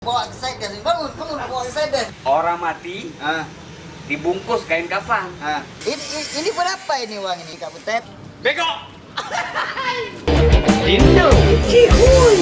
Bawa ke saya, bangun, bawa ke saya. Orang mati dibungkus kain kafan. Ini berapa ini uang ini, Kak Butet? Bego! Indo Cihuy.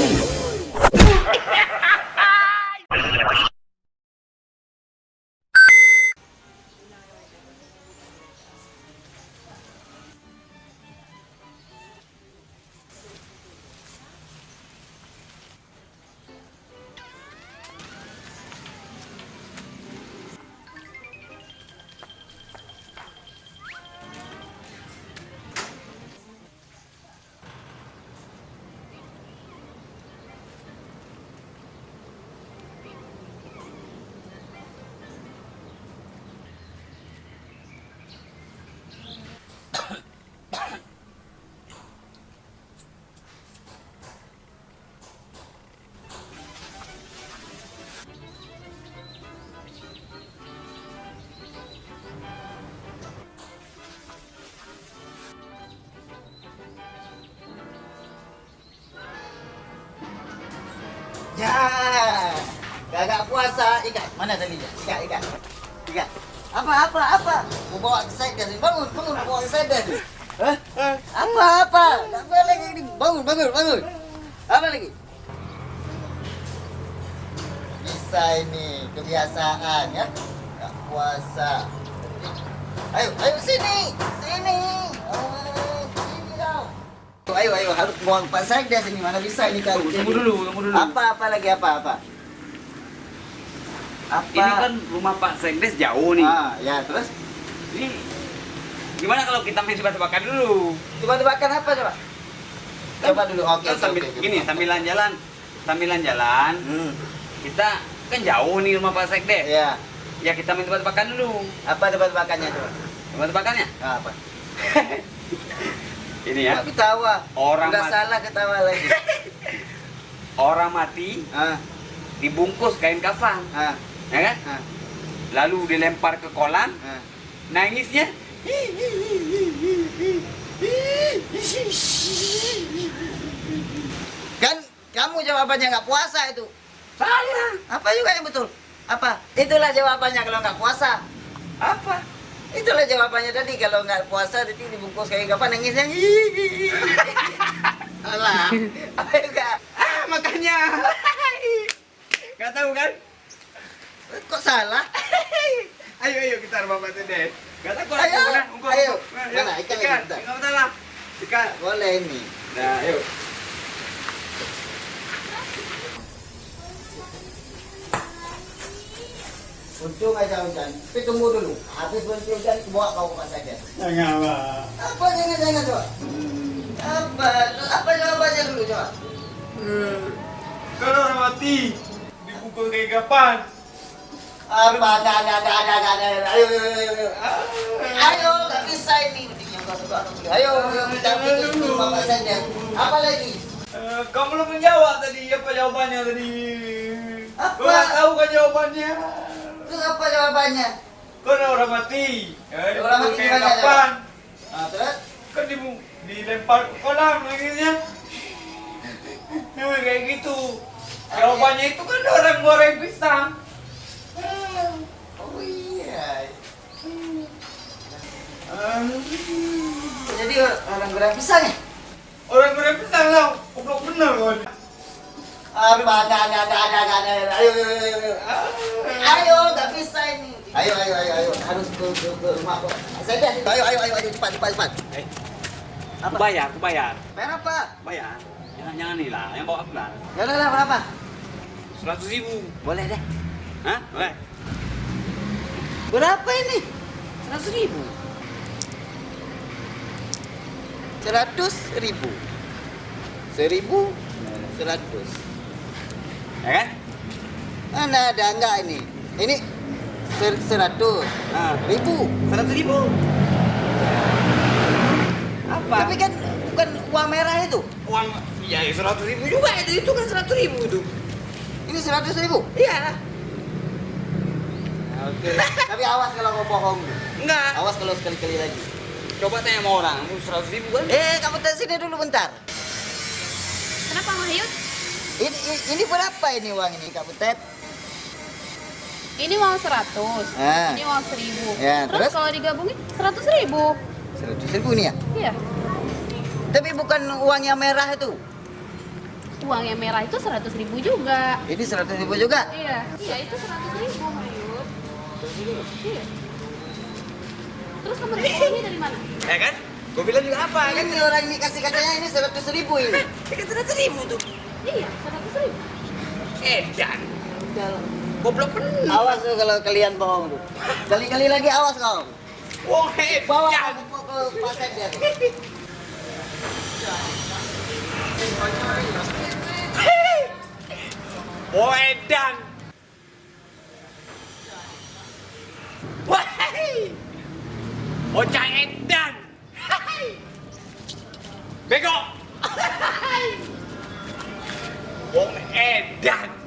Ya, gak puasa. Ikan, mana tadi? Ikan. Apa? Mau bawa ke saya, bangun, bawa ke saya. Apa? Gak boleh ini. Bangun. Apa lagi? Bisa ini, kebiasaan ya. Gak puasa. Ayo sini. Ayo, harus bawa Pak Sekdes ini, mana bisa ini kau. Tunggu dulu. Apa lagi? Apa? Ini kan rumah Pak Sekdes jauh nih. Ya, terus? Ini gimana kalau kita main tebak-tebakan dulu? Tebak-tebakan apa coba? Coba dulu, oke. Sambilan jalan. Kita kan jauh nih rumah Pak Sekdes. Iya. Ya kita main tebak-tebakan dulu. Apa tebak-tebakannya coba? Tebak-tebakannya? Apa? Ini ya. Ketawa. Orang udah mati. salah ketawa lagi. Orang mati dibungkus kain kafan, ya kan? Lalu dilempar ke kolam, nangisnya. Kan kamu jawabannya nggak puasa itu. Salah. Apa juga yang betul? Apa? Itulah jawabannya kalau nggak puasa. Apa? Itulah jawabannya tadi, kalau nggak puasa jadi dibungkus kayak kapan nangisnya. Alah. Apa juga? Makanya. Gak tahu kan? Kok salah? Ayo kita rumah Pak Sekdes. Gak tahu kok. Ayo. Mana ikan lagi? Bentar. Enggak salah. Ikan. Boleh ini. Nah, ayo. Untung aja hujan. Tapi tunggu dulu. Habis berhenti hujan, bawa kau ke Pak Sekdes. Jangan, Pak. Apa jangan coba? Apa jawabannya dulu coba? Kalau orang mati dibungkus kayak kapan? Apa? Ada. Ayo, nggak bisa ini. Ayo, kita bikin rumah Pak Sekdes. Apa lagi? Kamu belum menjawab tadi. Apa jawabannya tadi? Apa? Kau nggak tahu kan jawabannya? Terus apa jawabannya? Kan orang mati. Orang mati kayak gimana, kapan? Terus? Kan dilempar ke kolam nangisnya. Kayak gitu. Jawabannya itu kan orang goreng pisang. Oh iya. Jadi orang goreng pisang ya? Orang goreng pisang lah. Goblok bener kan. Ayo, nggak bisa ini. Ayo, harus ke rumah kok. Saya ayo, cepat. Aku bayar. Bayar apa? Bayar. Jangan nih lah, yang bawa aku lah. Ya udah lah, berapa? 100.000. Boleh deh. Hah? Boleh? Berapa ini? 100.000. 100.000. 1.100. Ya kan? Mana ada enggak ini? Ini 100. Nah, 1.000. 100.000. Apa? Tapi kan bukan uang merah itu. Uang ya 100.000 juga itu kan 100.000 itu. Ini 100.000. Iya. Oke. Tapi awas kalau kau bohong. Enggak. Awas kalau sekali-kali lagi. Coba tanya sama orang, 100.000 kan? Kamu tes sini dulu bentar. Kenapa Mahyud? Ini berapa ini uang ini Kak Butet? Ini uang 100, Ah. ini uang 1000. Ya, terus? kalau digabungin 100.000. 100.000 nih ya? Iya. Tapi bukan uang yang merah itu. Uang yang merah itu 100.000 juga. Ini 100.000 juga. Iya. Iya, itu 100.000, Mayut. Iya. Terus kamu dapat uang ini dari mana? Ya kan? Gue bilang juga apa kan? Ini orang ini kasih katanya ini 100.000 ini. Kan 100.000 tuh. Iya, 100.000. Edan. Goblok bener. Awas tuh kalau kalian bohong tuh. Kali-kali lagi awas kau. Wah, Bawa edan. aku ke pasien dia tuh. Wah, edan. Wahai. Bocah edan. Bego. Wong edan.